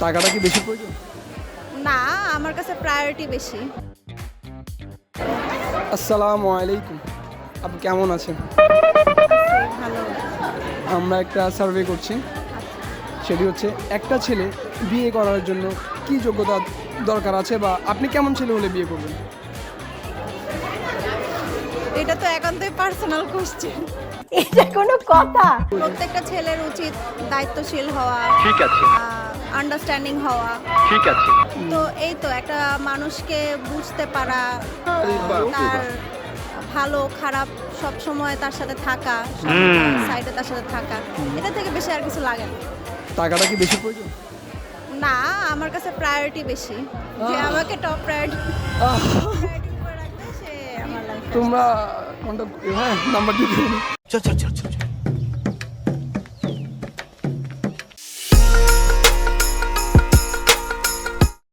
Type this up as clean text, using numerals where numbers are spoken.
টাকাটা কি বেশি প্রয়োজন? না, আমার কাছে প্রায়োরিটি বেশি। আসসালামু আলাইকুম, আপনি কেমন আছেন? ভালো। আমরা একটা সার্ভে করছি, সেটি হচ্ছে একটা ছেলে বিয়ে করার জন্য কি যোগ্যতা দরকার আছে, বা আপনি কেমন ছেলে হলে বিয়ে করবেন? এটা তো একান্তই পার্সোনাল কোশ্চেন। এটা কোনো কথা? প্রত্যেকটা ছেলের উচিত দায়িত্বশীল হওয়া, ঠিক আছে, আন্ডারস্ট্যান্ডিং হওয়া। ঠিক আছে। তো এই তো একটা মানুষকে বুঝতে পারা, তার ভালো খারাপ সব সময় তার সাথে থাকা, সাইডে তার সাথে থাকা, এটা থেকে বেশি আর কিছু লাগে না। টাকাটা কি বেশি প্রয়োজন? না, আমার কাছে প্রায়োরিটি বেশি, যে আমাকে টপ প্রায়োরিটি রাখবে সে আমার লাইফে। তোমরা কোনটা, হ্যাঁ নাম্বার দিয়ে দিন। চল চল চল চল।